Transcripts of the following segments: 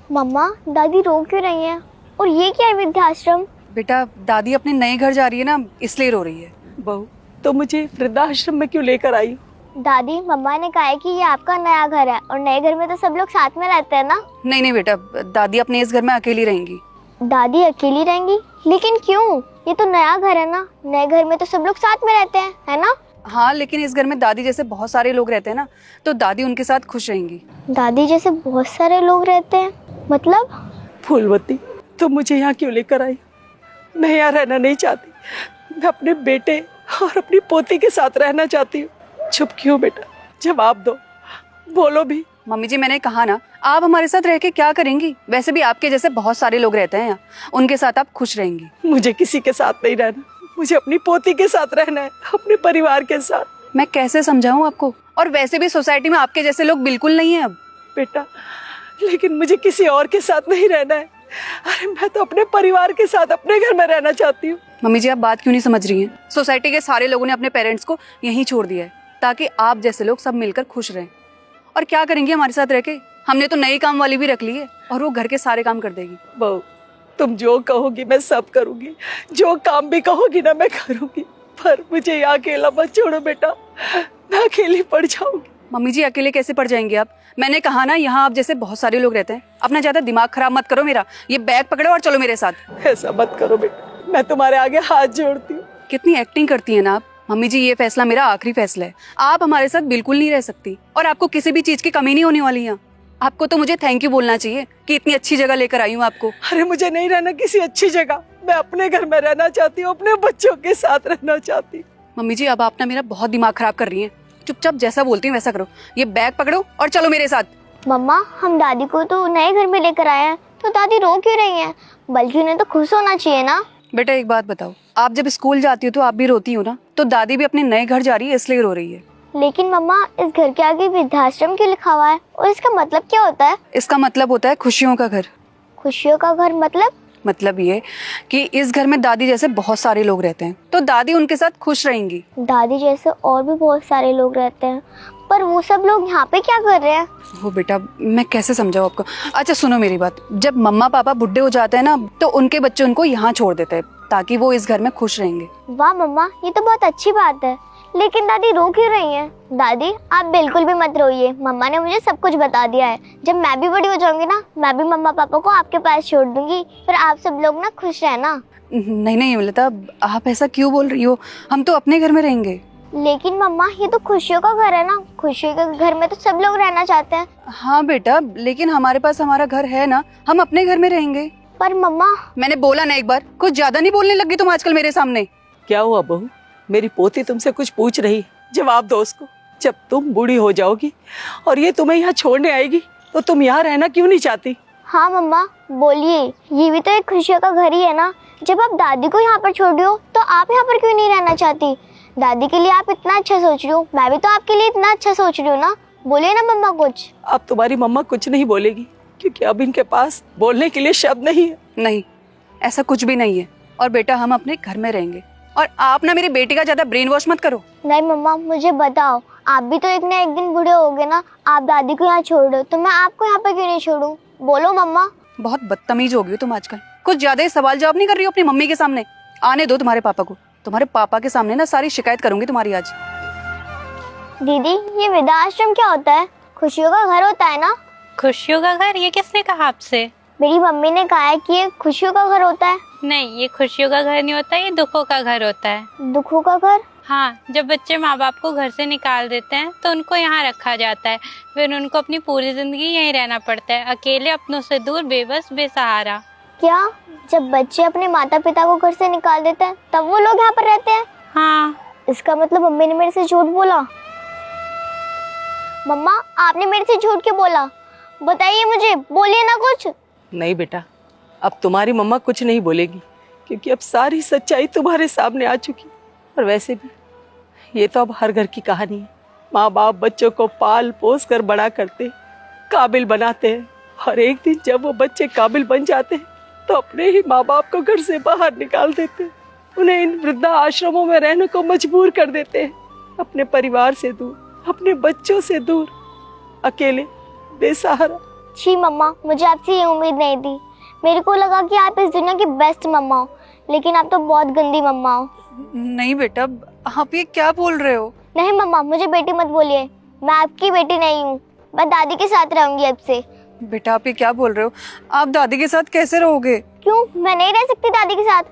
मम्मा दादी रो क्यों रही हैं? और ये क्या है वृद्धाश्रम? बेटा दादी अपने नए घर जा रही है ना, इसलिए रो रही है। बहू, तो मुझे वृद्धाश्रम में क्यों लेकर आई हो? दादी मम्मा ने कहा है कि ये आपका नया घर है और नए घर में तो सब लोग साथ में रहते हैं ना। नहीं नहीं बेटा, दादी अपने इस घर में अकेली रहेंगी। दादी अकेली रहेंगी? लेकिन क्यों? ये तो नया घर है ना, नए घर में तो सब लोग साथ में रहते हैं, है ना? हाँ, लेकिन इस घर में दादी जैसे बहुत सारे लोग रहते हैं ना, तो दादी उनके साथ खुश रहेंगी। दादी जैसे बहुत सारे लोग रहते हैं मतलब? फूलवती, तुम मुझे यहाँ क्यों लेकर आई? मैं यहाँ रहना नहीं चाहती। मैं अपने बेटे और अपनी पोती के साथ रहना चाहती हूँ। चुप क्यों बेटा? जवाब दो, बोलो भी। मम्मी जी, मैंने कहा ना, आप हमारे साथ रह के क्या करेंगी? वैसे भी आपके जैसे बहुत सारे लोग रहते हैं यहाँ, उनके साथ आप खुश रहेंगी। मुझे किसी के साथ नहीं रहना, मुझे अपनी पोती के साथ रहना है, अपने परिवार के साथ। मैं कैसे समझाऊं आपको? और वैसे भी सोसाइटी में आपके जैसे लोग बिल्कुल नहीं है अब। बेटा, लेकिन मुझे किसी और के साथ नहीं रहना है। अरे मैं तो अपने परिवार के साथ अपने घर में रहना चाहती हूँ। मम्मी जी, आप बात क्यों नहीं समझ रही हैं? सोसाइटी के सारे लोगों ने अपने पेरेंट्स को यहीं छोड़ दिया है ताकि आप जैसे लोग सब मिलकर खुश रहें। और क्या करेंगी हमारे साथ रह के? हमने तो नई काम वाली भी रख ली है और वो घर के सारे काम कर देगी। बहू, तुम जो कहोगी मैं सब करूंगी, जो काम भी कहोगी ना मैं करूंगी, पर मुझे यहाँ अकेला मत छोड़ो बेटा, मैं अकेली पड़ जाऊंगी। मम्मी जी, अकेले कैसे पड़ जाएंगे आप? मैंने कहा ना, यहाँ आप जैसे बहुत सारे लोग रहते हैं। अपना ज्यादा दिमाग खराब मत करो मेरा। ये बैग पकड़ो और चलो मेरे साथ। ऐसा मत करो बेटा, मैं तुम्हारे आगे हाथ जोड़ती हूँ। कितनी एक्टिंग करती है ना आप। मम्मी जी, ये फैसला मेरा आखिरी फैसला है। आप हमारे साथ बिल्कुल नहीं रह सकती और आपको किसी भी चीज की कमी नहीं होने वाली यहाँ। आपको तो मुझे थैंक यू बोलना चाहिए कि इतनी अच्छी जगह लेकर आई हूँ आपको। अरे मुझे नहीं रहना किसी अच्छी जगह, मैं अपने घर में रहना चाहती हूँ, अपने बच्चों के साथ रहना चाहती हूँ। मम्मी जी, अब आप ना मेरा बहुत दिमाग खराब कर रही हैं। चुपचाप जैसा बोलती हूँ वैसा करो। ये बैग पकड़ो और चलो मेरे साथ। मम्मा हम दादी को तो नए घर में लेकर आए हैं, तो दादी रो क्यों रही हैं? बल्कि उन्हें तो खुश होना चाहिए ना। बेटा एक बात बताओ, आप जब स्कूल जाती हो तो आप भी रोती हो ना? तो दादी भी अपने नए घर जा रही है इसलिए रो रही है। लेकिन मम्मा इस घर के आगे वृद्धाश्रम क्यों लिखा हुआ है और इसका मतलब क्या होता है? इसका मतलब होता है खुशियों का घर। खुशियों का घर मतलब ये कि इस घर में दादी जैसे बहुत सारे लोग रहते हैं, तो दादी उनके साथ खुश रहेंगी। दादी जैसे और भी बहुत सारे लोग रहते हैं, पर वो सब लोग यहाँ पे क्या कर रहे हैं? वो बेटा, मैं कैसे समझाऊं आपको? अच्छा सुनो मेरी बात, जब मम्मा पापा बुढ़े हो जाते हैं ना, तो उनके बच्चे उनको यहाँ छोड़ देते हैं ताकि वो इस घर में खुश रहेंगे। वाह मम्मा, ये तो बहुत अच्छी बात है। लेकिन दादी रो क्यों रही हैं? दादी आप बिल्कुल भी मत रोइए, मम्मा ने मुझे सब कुछ बता दिया है। जब मैं भी बड़ी हो जाऊंगी ना, मैं भी मम्मा पापा को आपके पास छोड़ दूंगी, फिर आप सब लोग ना खुश रहना। नहीं नहीं लता, आप ऐसा क्यों बोल रही हो? हम तो अपने घर में रहेंगे। लेकिन मम्मा ये तो खुशियों का घर है ना, खुशियों के घर में तो सब लोग रहना चाहते हैं। हाँ बेटा, लेकिन हमारे पास हमारा घर है ना, हम अपने घर में रहेंगे। पर मम्मा, मैंने बोला ना एक बार, कुछ ज्यादा नहीं बोलने लगी तुम आजकल मेरे सामने। क्या हुआ बहू? मेरी पोती तुमसे कुछ पूछ रही है, जवाब दो उसको। जब तुम बूढ़ी हो जाओगी और ये तुम्हें यहाँ छोड़ने आएगी तो तुम यहाँ रहना क्यों नहीं चाहती? हाँ मम्मा बोलिए, ये भी तो एक खुशियों का घर ही है ना। जब आप दादी को यहाँ पर छोड़ रही हो तो आप यहाँ पर क्यों नहीं रहना चाहती? दादी के लिए आप इतना अच्छा सोच रही हो, मैं भी तो आपके लिए इतना अच्छा सोच रही हूँ ना। बोलिए ना मम्मा कुछ। अब तुम्हारी मम्मा कुछ नहीं बोलेगी क्योंकि अब इनके पास बोलने के लिए शब्द नहीं है। नहीं, ऐसा कुछ भी नहीं है। और बेटा हम अपने घर में रहेंगे। और आप ना मेरी बेटी का ज्यादा ब्रेन वॉश मत करो। नहीं मम्मा, मुझे बताओ, आप भी तो एक ना एक दिन बूढ़े होगे ना। आप दादी को यहाँ छोड़ दो तो मैं आपको यहाँ पे क्यों नहीं छोड़ूं? बोलो मम्मा। बहुत बदतमीज हो गई हो तुम आजकल। कुछ ज्यादा ही सवाल जवाब नहीं कर रही हो अपनी मम्मी के सामने। आने दो तुम्हारे पापा को, तुम्हारे पापा के सामने ना सारी शिकायत करूंगी तुम्हारी आज। दीदी ये वृद्धाश्रम क्या होता है? खुशियों का घर होता है ना? खुशियों का घर? ये किसने कहा आपसे? मेरी मम्मी ने कहा है कि ये खुशियों का घर होता है। नहीं, ये खुशियों का घर नहीं होता, ये दुखों का घर होता है। दुखों का घर? हाँ, जब बच्चे माँ बाप को घर से निकाल देते हैं तो उनको यहाँ रखा जाता है, फिर उनको अपनी पूरी जिंदगी यहीं रहना पड़ता है, अकेले, अपनों से दूर, बेबस, बेसहारा। क्या जब बच्चे अपने माता पिता को घर से निकाल देते हैं तब वो लोग यहाँ पर रहते हैं? हाँ। इसका मतलब मम्मी ने मेरे से झूठ बोला। मम्मा आपने मेरे से झूठ क्यों बोला? बताइए मुझे, बोलिए ना कुछ। नहीं बेटा, अब तुम्हारी मम्मा कुछ नहीं बोलेगी क्योंकि अब सारी सच्चाई तुम्हारे सामने आ चुकी। और वैसे भी ये तो अब हर घर की कहानी है। माँ बाप बच्चों को पाल पोस कर बड़ा करते, काबिल बनाते हैं, और एक दिन जब वो बच्चे काबिल बन जाते हैं तो अपने ही माँ बाप को घर से बाहर निकाल देते हैं, उन्हें इन वृद्धा आश्रमों में रहने को मजबूर कर देते हैं, अपने परिवार से दूर, अपने बच्चों से दूर, अकेले, बेसहारा, छी मम्मा, मुझे आपसे ये उम्मीद नहीं थी। मेरे को लगा कि आप इस दुनिया की बेस्ट मम्मा हो, लेकिन आप तो बहुत गंदी मम्मा हो। नहीं बेटा, आप ये क्या बोल रहे हो? नहीं मम्मा, मुझे बेटी मत बोलिए, मैं आपकी बेटी नहीं हूँ। मैं दादी के साथ रहूंगी अब से। बेटा आप ये क्या बोल रहे हो? आप दादी के साथ कैसे रहोगे? क्यों, मैं नहीं रह सकती दादी के साथ?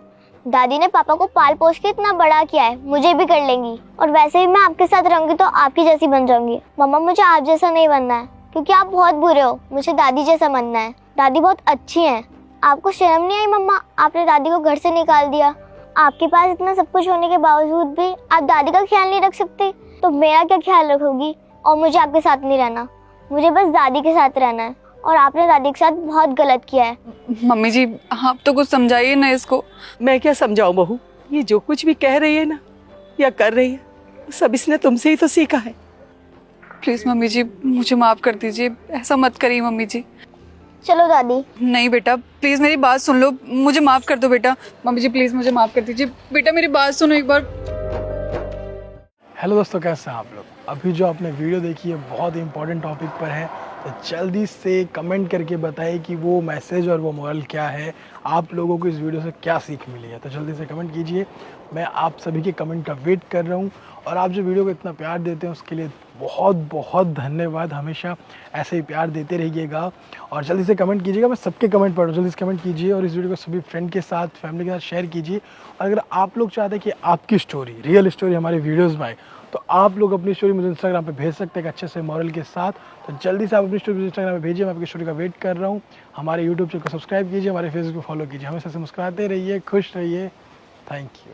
दादी ने पापा को पाल पोस के इतना बड़ा किया है, मुझे भी कर लेंगी। और वैसे भी मैं आपके साथ रहूंगी तो आपकी जैसी बन जाऊंगी। मम्मा मुझे आप जैसा नहीं बनना है, क्योंकि आप बहुत बुरे हो। मुझे दादी जैसा बनना है। दादी बहुत अच्छी हैं। आपको शर्म नहीं आई मम्मा? आपने दादी को घर से निकाल दिया। आपके पास इतना सब कुछ होने के बावजूद भी आप दादी का ख्याल नहीं रख सकते, तो मेरा क्या ख्याल रखोगी? और मुझे आपके साथ नहीं रहना, मुझे बस दादी के साथ रहना है। और आपने दादी के साथ बहुत गलत किया है। मम्मी जी आप तो कुछ समझाइए ना इसको। मैं क्या समझाऊं बहू, ये जो कुछ भी कह रही है ना या कर रही है, सब इसने तुमसे ही तो सीखा है। प्लीज मम्मी जी मुझे माफ कर दीजिए, ऐसा मत करिए मम्मी जी। चलो दादी। नहीं बेटा प्लीज मेरी बात सुन लो, मुझे माफ कर दो बेटा। मम्मी जी प्लीज मुझे माफ कर दीजिए। बेटा मेरी बात सुनो एक बार। हेलो दोस्तों, कैसे हैं आप लोग? अभी जो आपने वीडियो देखी है बहुत ही इंपॉर्टेंट टॉपिक पर है, तो जल्दी से कमेंट करके बताइए कि वो मैसेज और वो मोरल क्या है, आप लोगों को इस वीडियो से क्या सीख मिली है। तो जल्दी से कमेंट कीजिए, मैं आप सभी के कमेंट का वेट कर रहा हूँ। और आप जो वीडियो को इतना प्यार देते हैं उसके लिए बहुत बहुत धन्यवाद। हमेशा ऐसे ही प्यार देते रहिएगा और जल्दी से कमेंट कीजिएगा। मैं सबके कमेंट पढ़ रहा हूँ, जल्दी से कमेंट कीजिए और इस वीडियो को सभी फ्रेंड के साथ, फैमिली के साथ शेयर कीजिए। और अगर आप लोग चाहते हैं कि आपकी स्टोरी, रियल स्टोरी हमारे वीडियोज़ में आए, तो आप लोग अपनी स्टोरी मुझे इंस्टाग्राम पे भेज सकते हैं एक अच्छे से मॉरल के साथ। तो जल्दी से आप अपनी स्टोरी इंस्टाग्राम पे भेजिए, मैं आपकी स्टोरी का वेट कर रहा हूँ। हमारे यूट्यूब चैनल को सब्सक्राइब कीजिए, हमारे फेसबुक को फॉलो कीजिए। हमेशा से मुस्कुराते रहिए, खुश रहिए। Thank you.